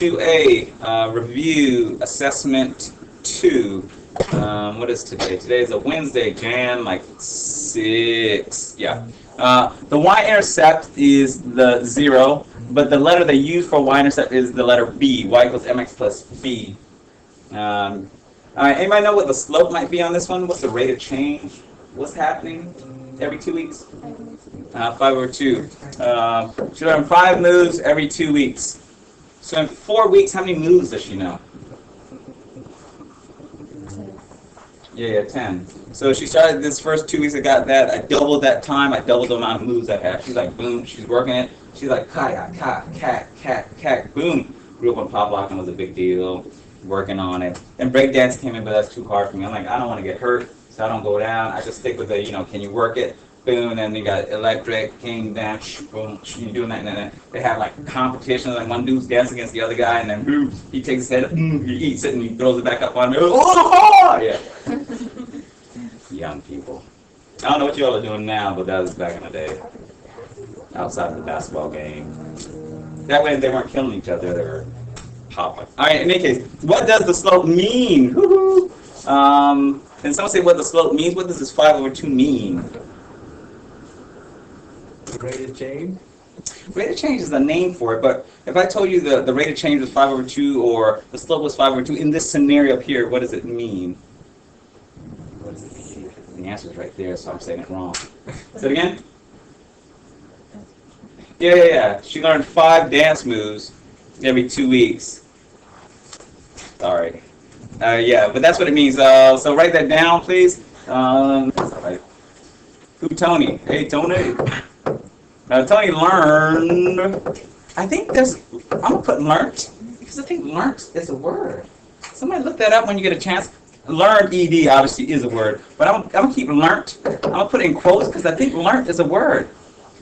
do a review assessment 2. What is today? Today is a Wednesday, Jan like 6. Yeah. The y-intercept is the 0, but the letter they use for y-intercept is the letter b. Y equals mx plus b. All right, anybody know what the slope might be on this one? What's the rate of change? What's happening every 2 weeks? 5/2. She learned 5 moves every 2 weeks. So in 4 weeks, how many moves does she know? Yeah, 10. So she started this first 2 weeks. I got that. I doubled that time. I doubled the amount of moves I have. She's like, boom. She's working it. She's like, cat, boom. Grew up on pop lock and was a big deal. Working on it. And breakdance came in, but that's too hard for me. I'm like, I don't want to get hurt, so I don't go down. I just stick with the, can you work it? Boom. And then you got electric, king, dance, boom. You're doing that. And then they have like competitions. Like one dude's dancing against the other guy, and then boom, he takes his head, he eats it, and he throws it back up on me. Oh, yeah. Young people. I don't know what y'all are doing now, but that was back in the day. Outside of the basketball game. That way they weren't killing each other. They were popping. All right, in any case, what does the slope mean? Woo-hoo. And someone say what the slope means. What does this 5/2 mean? Rate of change? Rate of change is a name for it, but if I told you the rate of change was 5/2 or the slope was 5/2, in this scenario up here, what does it mean? What does it mean? The answer is right there, so I'm saying it wrong. Say it again? Yeah. She learned 5 dance moves every 2 weeks. Sorry. Yeah, but that's what it means. So write that down, please. That's all right. Who, Tony? Hey, Tony. Tony learned. I think I'm going to put learnt, because I think learnt is a word. Somebody look that up when you get a chance. Learn, ED, obviously is a word. But I'm going to keep learnt. I'm going to put it in quotes, because I think learnt is a word.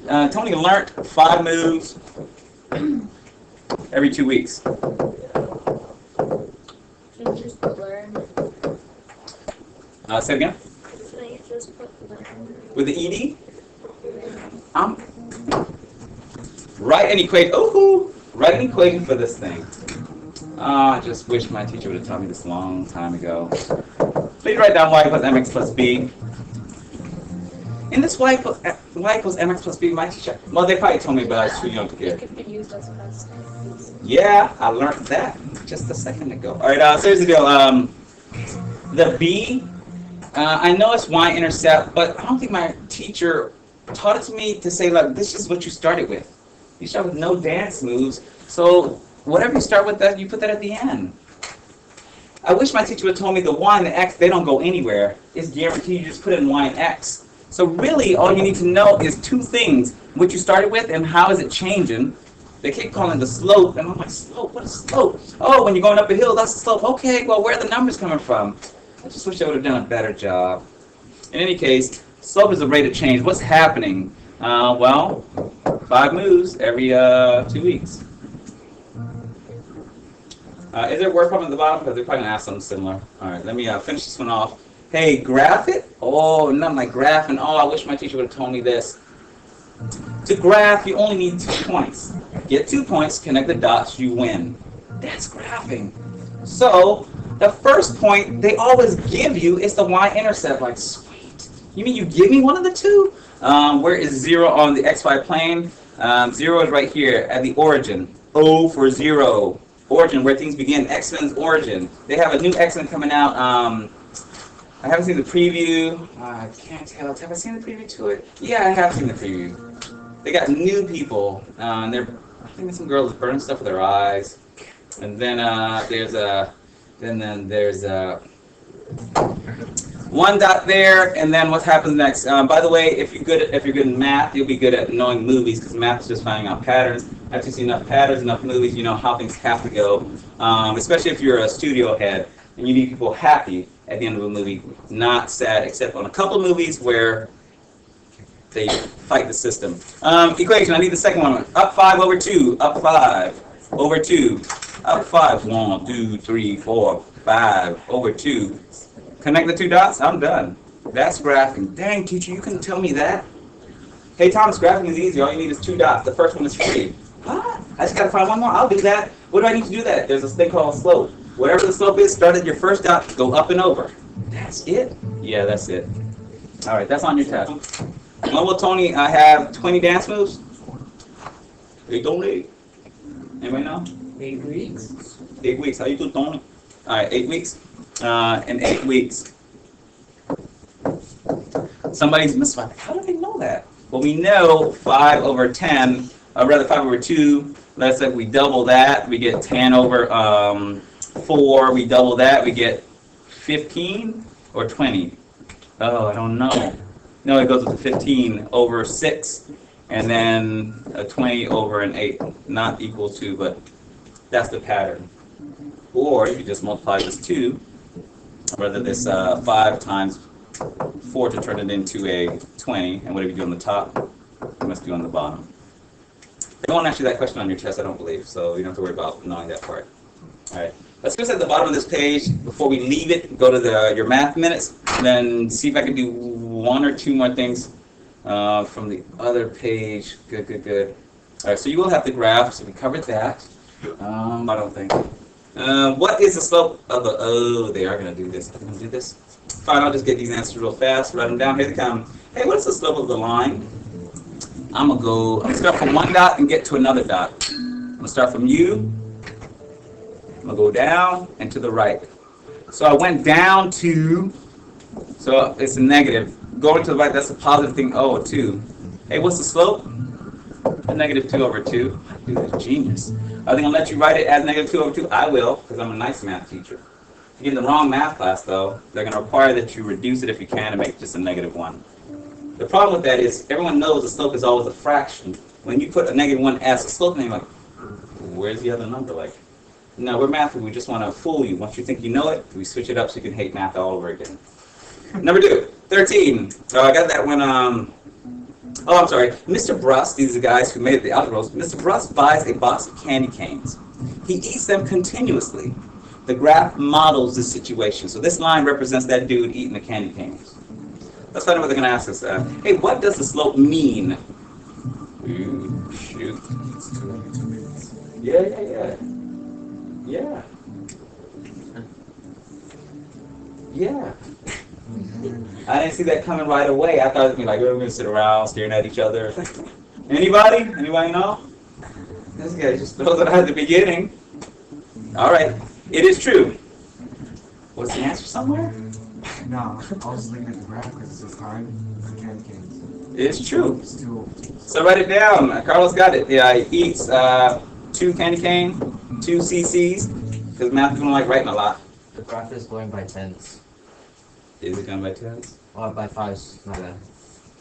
Tony learnt 5 moves every 2 weeks. Just learn. Say it again. Just put learn. With the ED? Write an equation. Ooh, write an equation for this thing. I just wish my teacher would have taught me this a long time ago. Please write down y equals mx plus b. In this y equals mx plus b, my teacher, well, they probably told me, but I was too young to get. It could be used as past tense. Yeah, I learned that just a second ago. All right, seriously, the b, I know it's y-intercept, but I don't think my teacher taught it to me to say, like, this is what you started with. You start with no dance moves, so whatever you start with, that you put that at the end. I wish my teacher would have told me the y and the x, they don't go anywhere. It's guaranteed, you just put in y and x. So really, all you need to know is 2 things. What you started with and how is it changing. They keep calling it the slope, and I'm like, slope? What is slope? Oh, when you're going up a hill, that's the slope. Okay, well, where are the numbers coming from? I just wish I would have done a better job. In any case, slope is the rate of change. What's happening? Well, 5 moves every 2 weeks. Is there a word problem at the bottom? Because they're probably going to ask something similar. All right, let me finish this one off. Hey, graph it? Oh, nothing like graphing. Oh, I wish my teacher would have told me this. To graph, you only need 2 points. Get 2 points, connect the dots, you win. That's graphing. So, the first point they always give you is the y-intercept. Like, sweet. You mean you give me one of the 2? Where is 0 on the xy plane? 0 is right here at the origin. O for 0. Origin, where things begin. X-Men's origin. They have a new X-Men coming out. I haven't seen the preview. I can't tell. Have I seen the preview to it? Yeah, I have seen the preview. They got new people. I think some girls burning stuff with their eyes. And then there's one dot there, and then what happens next? By the way, if you're good in math, you'll be good at knowing movies, because math is just finding out patterns. After you see enough patterns, enough movies, you know how things have to go. Especially if you're a studio head and you need people happy at the end of a movie, not sad, except on a couple of movies where they fight the system. Equation, I need the second one. Up 5/2, up 5/2, up 5, 1, 2, 3, 4, 5/2. Connect the 2 dots, I'm done. That's graphing. Dang, teacher, you couldn't tell me that. Hey, Thomas, graphing is easy. All you need is 2 dots. The first one is free. Huh? I just gotta find one more. I'll do that. What do I need to do that? There's this thing called slope. Whatever the slope is, start at your first dot, go up and over. That's it? Yeah, that's it. All right, that's on your test. When will Tony have 20 dance moves? 8 Anybody know? 8 weeks. 8 weeks. How you do, Tony? All right, 8 weeks. In 8 weeks. Somebody's mystified. How do they know that? Well, we know 5 over 10, or rather 5 over 2. Let's say we double that, we get 10 over 4. We double that, we get 15 or 20. Oh, I don't know. No, it goes with the 15 over 6, and then a 20 over an 8. Not equal to, but that's the pattern. Or you could just multiply this 2, rather this 5 times 4 to turn it into a 20, and whatever you do on the top, you must do on the bottom. They won't ask you that question on your test, I don't believe, so you don't have to worry about knowing that part. All right, let's go at the bottom of this page. Before we leave it, go to your math minutes, and then see if I can do 1 or 2 more things from the other page. Good, good, good. All right, so you will have the graph, so we covered that. I don't think. What is the slope of the, oh, they are going to do this. Are they going to do this? Fine, I'll just get these answers real fast, write them down. Here they come. Hey, what's the slope of the line? I'm going to start from one dot and get to another dot. I'm going to start from you. I'm going to go down and to the right. So I went down to, so it's a negative. Going to the right, that's a positive thing. Oh, 2. Hey, what's the slope? A negative 2 over 2. Dude, that's genius. Are they going to let you write it as negative 2 over 2? I will, because I'm a nice math teacher. If you get in the wrong math class, though, they're going to require that you reduce it if you can and make it just a negative 1. The problem with that is everyone knows the slope is always a fraction. When you put a negative 1 as a slope, then you're like, where's the other number? Like, no, we're math, we just want to fool you. Once you think you know it, we switch it up so you can hate math all over again. Number 2, 13. So I got that one, oh, I'm sorry. Mr. Brust, these are the guys who made the algebras. Mr. Brust buys a box of candy canes. He eats them continuously. The graph models this situation. So this line represents that dude eating the candy canes. Let's find out what they're going to ask us. Hey, what does the slope mean? Ooh, shoot. Yeah. I didn't see that coming right away. I thought it would be like, we're going to sit around staring at each other. Anybody? Anybody know? This guy just throws it out at the beginning. All right. It is true. What's the answer somewhere? No, I was looking at the graph because it says time for candy canes. It's true. It's 2. So write it down. Carlos got it. Yeah, he eats 2 candy cane, 2 cc's, because math people don't like writing a lot. The graph is going by tens. Is it going by tens? Or by fives, my bad.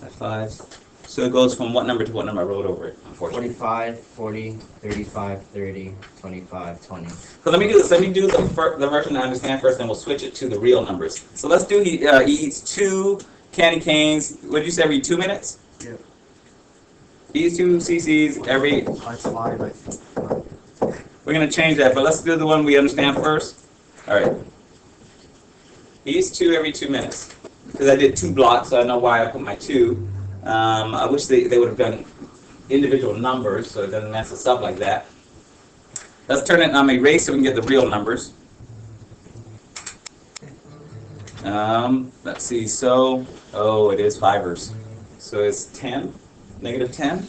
By fives. So it goes from what number to what number? I wrote over it, unfortunately. 45, 40, 35, 30, 25, 20. So let me do this. Let me do the version I understand first, then we'll switch it to the real numbers. So let's do, he eats 2 candy canes. What did you say, every 2 minutes? Yeah. He eats 2 cc's every... That's 5, I think. We're going to change that, but let's do the one we understand first. All right. He eats 2 every 2 minutes. Because I did 2 blocks, so I know why I put my 2. I wish they would have done individual numbers, so it doesn't mess us up like that. Let's turn it on erase so we can get the real numbers. Let's see, so, oh, it is fivers. So it's 10, negative 10.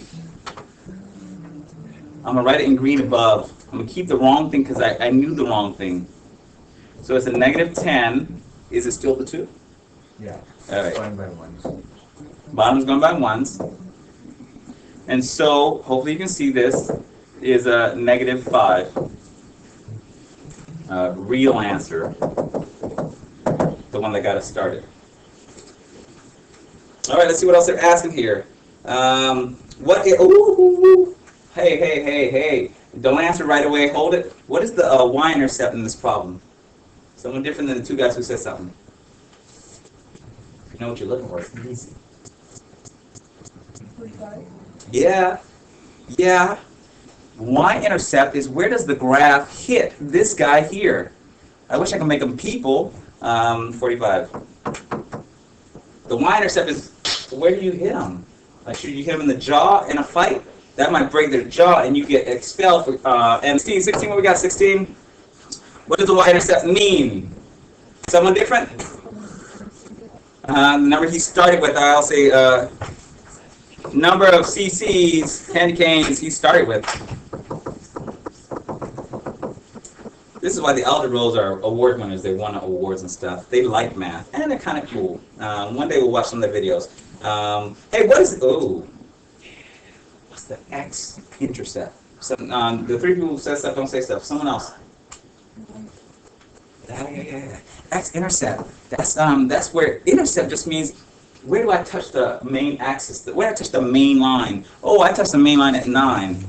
I'm going to write it in green above. I'm going to keep the wrong thing because I knew the wrong thing. So it's a negative 10. Is it still the 2? Yeah. All right. Going by 1s. Bottom's going by 1s. And so, hopefully you can see this, is a negative 5. Real answer. The one that got us started. All right, let's see what else they're asking here. Hey. Don't answer right away, hold it. What is the y-intercept in this problem? Someone different than the 2 guys who said something. If you know what you're looking for, it's easy. 45. Yeah. Y-intercept is where does the graph hit this guy here? I wish I could make them people. 45. The y-intercept is where do you hit him? Like, should you hit him in the jaw in a fight? That might break their jaw and you get expelled for, and 16, what we got, 16? What does the y-intercept mean? Someone different? The number he started with, I'll say, number of CCs, candy canes he started with. This is why the elder rolls are award winners. They won awards and stuff. They like math, and they're kind of cool. One day we'll watch some of their videos. Hey, what is it? Oh, what's the x-intercept? So, the three people who said stuff don't say stuff. Someone else. Yeah. X-intercept. That's where intercept just means where do I touch the main axis? Where do I touch the main line? Oh, I touched the main line at 9.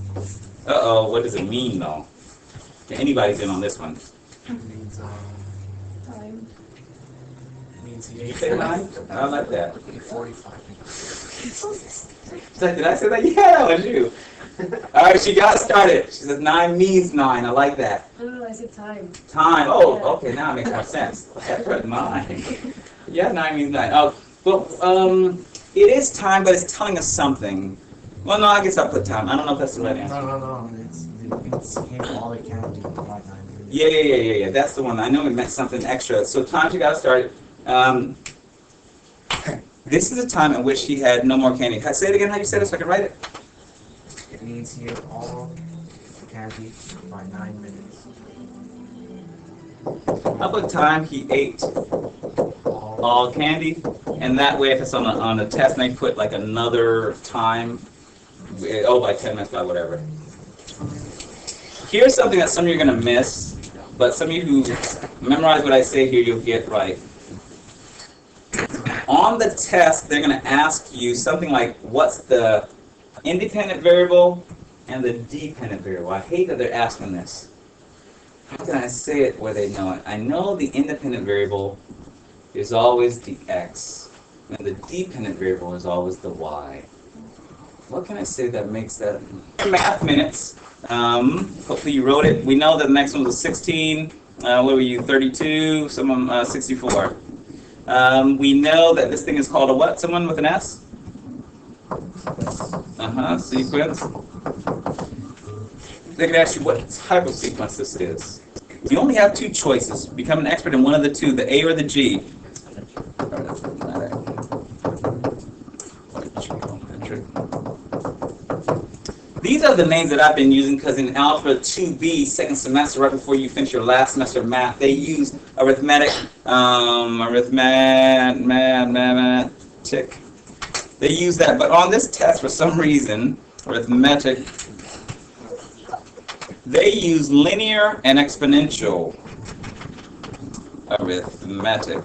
Uh-oh, what does it mean though? Anybody's in on this one. It means, Time. it means You say 9? I like that. 45. Did I say that? Yeah, that was you. All right, she got started. She says 9 means 9. I like that. No, I said time. Time. Oh, okay, now it makes more sense. That's what 9. Yeah, 9 means 9. Oh, well, it is time, but it's telling us something. Well, no, I guess I'll put time. I don't know if that's the right answer. No. It's here all it can do. Yeah. That's the one. I know it meant something extra. So time she got started. This is a time in which he had no more candy. Can I say it again how you said it so I can write it? It means here all candy by 9 minutes. How about time he ate all candy? And that way if it's on a test and they put like another time, by 10 minutes, by whatever. Here's something that some of you are going to miss, but some of you who memorize what I say here, you'll get right. On the test, they're going to ask you something like, what's the independent variable and the dependent variable? I hate that they're asking this. How can I say it where they know it? I know the independent variable is always the x, and the dependent variable is always the y. What can I say that makes that? Math minutes. Hopefully you wrote it. We know that the next one was a 16. What were you, 32? Someone, 64. We know that this thing is called a what? Someone with an S? Sequence. They can ask you what type of sequence this is. You only have 2 choices. Become an expert in one of the 2, the A or the G. These are the names that I've been using because in Algebra 2B, second semester, right before you finish your last semester of math, they use arithmetic. They use that, but on this test, for some reason, arithmetic, they use linear and exponential arithmetic.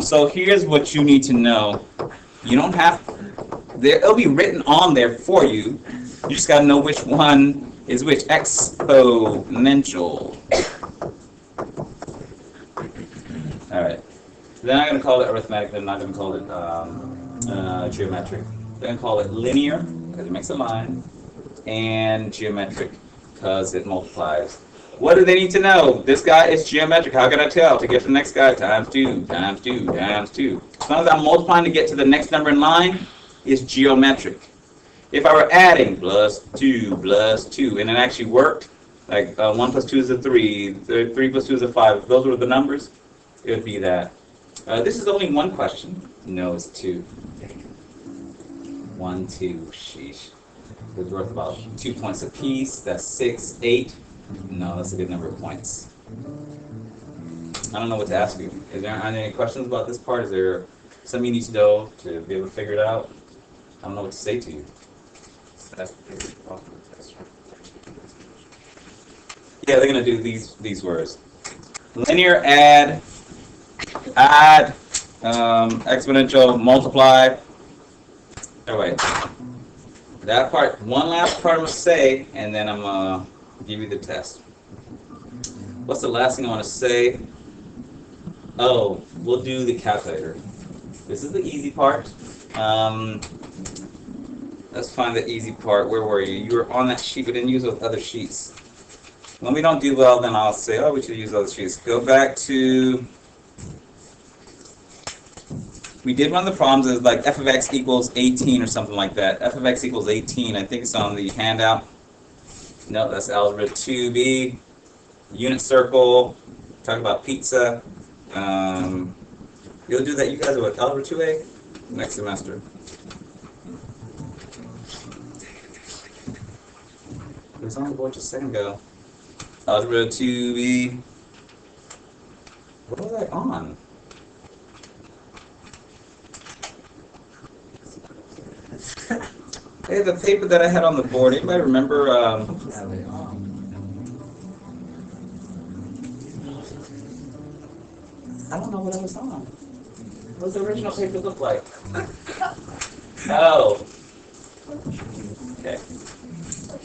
So here's what you need to know. You don't have, it'll be written on there for you. You just got to know which one is which. Exponential. All right. They're not going to call it arithmetic. They're not going to call it geometric. They're going to call it linear because it makes a line, and geometric because it multiplies. What do they need to know? This guy is geometric. How can I tell? To get to the next guy, times 2, times 2, times 2. As long as I'm multiplying to get to the next number in line, it's geometric. If I were adding plus 2, and it actually worked, like 1 plus 2 is a 3, 3 plus 2 is a 5, if those were the numbers, it would be that. This is only one question. No, it's 2. 1, 2, sheesh. It's worth about 2 points apiece. That's 6, 8. No, that's a good number of points. I don't know what to ask you. Are there any questions about this part? Is there something you need to know to be able to figure it out? I don't know what to say to you. Yeah, they're going to do these words. Linear, add, exponential, multiply. Oh, wait. That part, one last part I'm going to say, and then I'm going to give you the test. What's the last thing I want to say? Oh, we'll do the calculator. This is the easy part. Let's find the easy part. Where were you? You were on that sheet, but didn't use those other sheets. When we don't do well, then I'll say, oh, we should use other sheets. Go back to... we did one of the problems is like f of x equals 18 or something like that. F of x equals 18. I think it's on the handout. No, that's algebra 2b. Unit circle. Talk about pizza. You'll do that. You guys are what, algebra 2a next semester. It was on the board just a second ago. Algebra 2b. What was I on? Hey, the paper that I had on the board. Anybody remember? I don't know what I was on. What does the original paper look like? Oh. Okay.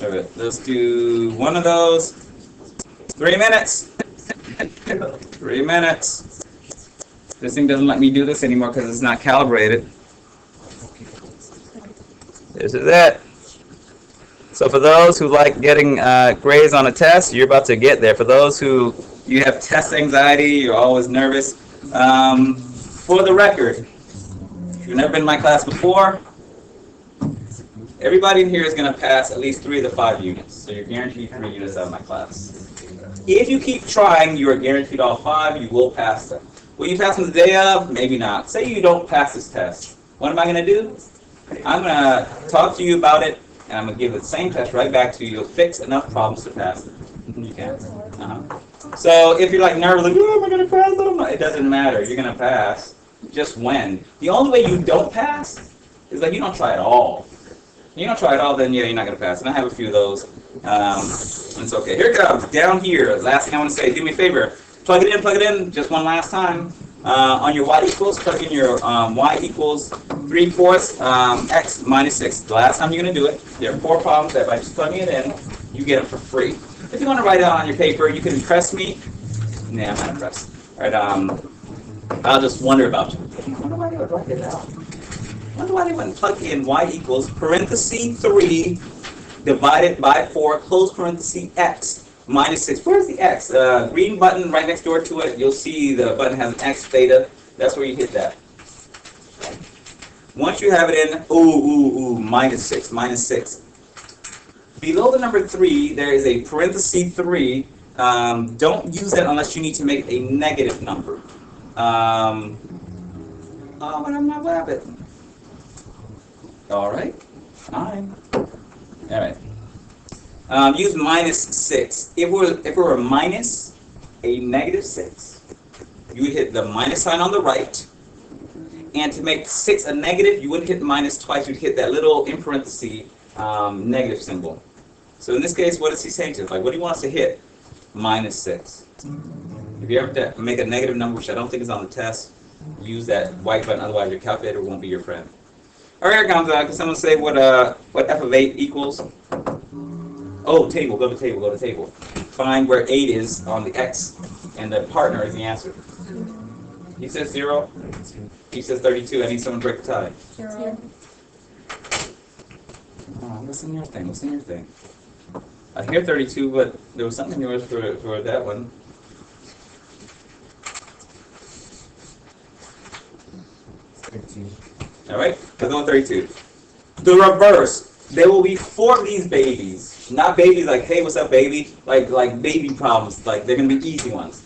Okay. Let's do one of those. 3 minutes. 3 minutes. This thing doesn't let me do this anymore because it's not calibrated. This is it. So for those who like getting grades on a test, you're about to get there. For those who you have test anxiety, you're always nervous. For the record, if you've never been in my class before, everybody in here is going to pass at least 3 of the 5 units. So you're guaranteed 3 units out of my class. If you keep trying, you are guaranteed all 5. You will pass them. Will you pass them the day of? Maybe not. Say you don't pass this test. What am I going to do? I'm going to talk to you about it, and I'm going to give the same test right back to you. You'll fix enough problems to pass it. You can. So if you're like nervous, like, oh, am I going to pass? I don't know. It doesn't matter. You're going to pass. Just when. The only way you don't pass is like you don't try at all. You don't try at all, then yeah, you're not going to pass. And I have a few of those. It's okay. Here it comes. Down here. Last thing I want to say. Do me a favor. Plug it in. Just one last time. On your y equals, plug in your y equals 3/4 x minus 6. The last time you're going to do it, there are 4 problems that by just plugging it in, you get them for free. If you want to write it on your paper, you can impress me. Nah, I'm not impressed. All right, I'll just wonder about you. I wonder why they would write it out. I wonder why they wouldn't plug in y equals parenthesis 3 divided by 4 close parenthesis x minus 6. Where's the x? Green button right next door to it. You'll see the button has an x theta. That's where you hit that. Once you have it in, minus 6. Below the number 3, there is a parenthesis 3. Don't use that unless you need to make a negative number. But I'm not rabbit. All right, fine. All right. Use minus 6. If it were a minus a negative 6, you would hit the minus sign on the right. And to make 6 a negative, you wouldn't hit minus twice. You'd hit that little in parentheses negative symbol. So in this case, what is he saying to us? Like, what do you want us to hit? Minus 6. If you ever make a negative number, which I don't think is on the test, use that white button. Otherwise, your calculator won't be your friend. All right, here comes. Can someone say what f of 8 equals? Oh, table. Go to table. Find where 8 is on the x, and the partner is the answer. He says 0. He says 32. I need someone to break the tie. 0. Oh, what's in your thing? I hear 32, but there was something in yours for that one. All right, let's go with 32. The reverse. There will be 4 of these babies. Not babies like, hey, what's up, baby? Like baby problems. Like they're gonna be easy ones.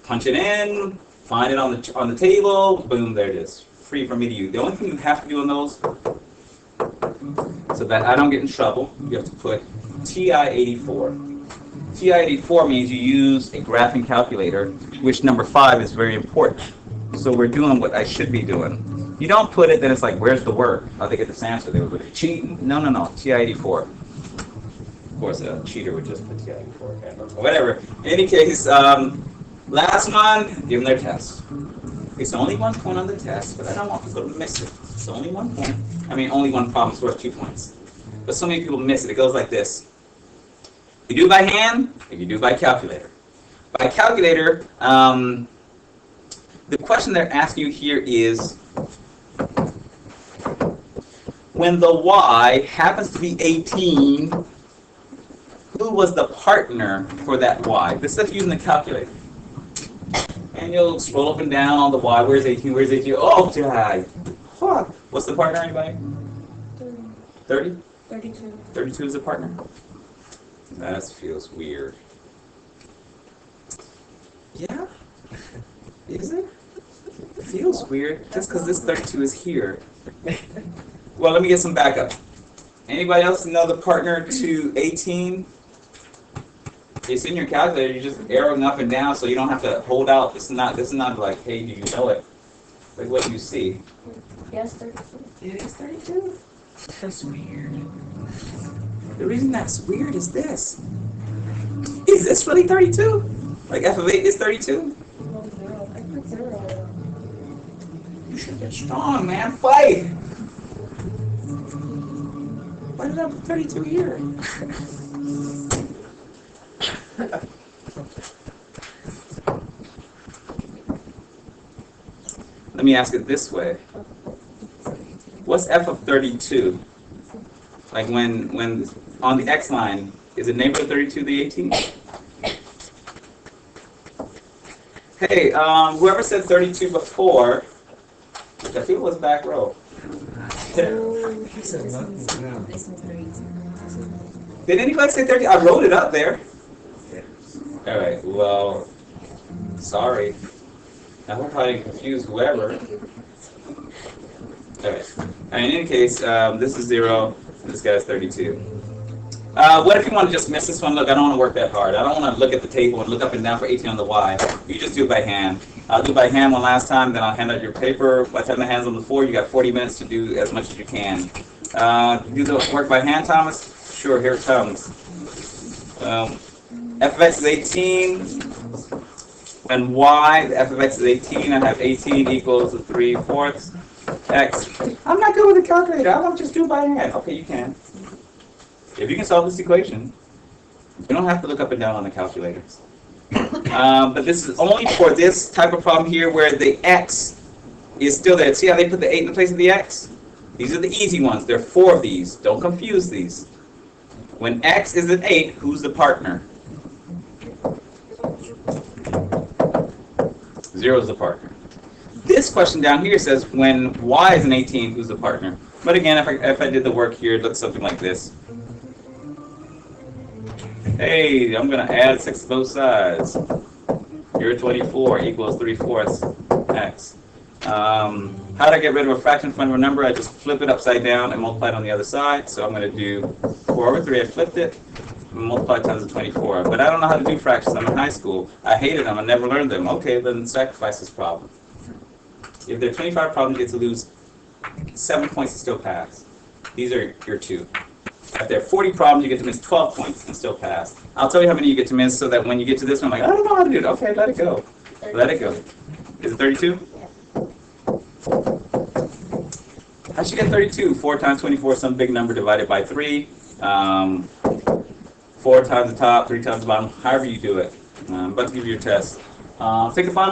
Punch it in. Find it on the table. Boom, there it is. Free from me to you. The only thing you have to do on those, so that I don't get in trouble, you have to put TI-84. TI-84 means you use a graphing calculator, which number 5 is very important. So we're doing what I should be doing. You don't put it, then it's like, where's the work? How they get this answer? They would put cheating. No. TI-84. Of course, a cheater would just put TI-84. Okay. Whatever. In any case, last one, give them their test. It's only 1 point on the test, but I don't want people to miss it. It's only 1 point. I mean, only one problem is worth 2 points. But so many people miss it. It goes like this. You do by hand, or you do by calculator. By calculator, the question they're asking you here is, when the y happens to be 18, who was the partner for that y? This is using the calculator. And you'll scroll up and down on the y. Where's 18? Where's 18? Oh, fuck? What's the partner, anybody? 30? 32. 32 is the partner? That feels weird. Yeah? Is it? It feels weird just because this 32 is here. Well, let me get some backup. Anybody else know the partner to 18? It's in your calculator. You're just arrowing up and down, so you don't have to hold out. This is not like, hey, do you know it? Like, what do you see? Yes, 32. It is 32. That's weird. The reason that's weird is this. Is this really 32? Like f of 8 is 32? No, 0. I put 0. You should get strong, man. Fight! Why did I put 32 here? Let me ask it this way. What's f of 32? Like when on the x line, is it neighborhood 32 the 18? Hey, whoever said 32 before, which I feel was back row. This one's 32. Did anybody say 30? I wrote it up there. All right. Well, sorry. I hope I didn't confuse whoever. All right. In any case, this is 0. This guy's 32. What if you want to just miss this one? Look, I don't want to work that hard. I don't want to look at the table and look up and down for 18 on the y. You just do it by hand. I'll do it by hand one last time, then I'll hand out your paper. By the time the hand's on the floor, you got 40 minutes to do as much as you can. Do the work by hand, Thomas? Sure, here it comes. F of x is 18, and y, the f of x is 18. I have 18 equals 3/4 x. I'm not good with a calculator. I'll just do it by hand. Okay, you can. If you can solve this equation, you don't have to look up and down on the calculator. But this is only for this type of problem here where the x is still there. See how they put the 8 in the place of the x? These are the easy ones. There are 4 of these. Don't confuse these. When x is an 8, who's the partner? 0 is the partner. This question down here says when y is an 18, who's the partner? But again, if I did the work here, it looks something like this. Hey, I'm going to add 6 to both sides. Here 24 equals 3/4 x. How do I get rid of a fraction in front of a number? I just flip it upside down and multiply it on the other side. So I'm going to do 4/3. I flipped it. Multiply times the 24. But I don't know how to do fractions. I'm in high school. I hated them. I never learned them. Okay, then sacrifice this problem. If there are 25 problems, you get to lose 7 points and still pass. These are your 2. If there are 40 problems, you get to miss 12 points and still pass. I'll tell you how many you get to miss so that when you get to this one, I'm like, I don't know how to do it. Okay, let it go. Let it go. Is it 32? How'd you get 32? 4 times 24, some big number divided by 3. 4 times the top, 3 times the bottom, however you do it. I'm about to give you a test. Take the final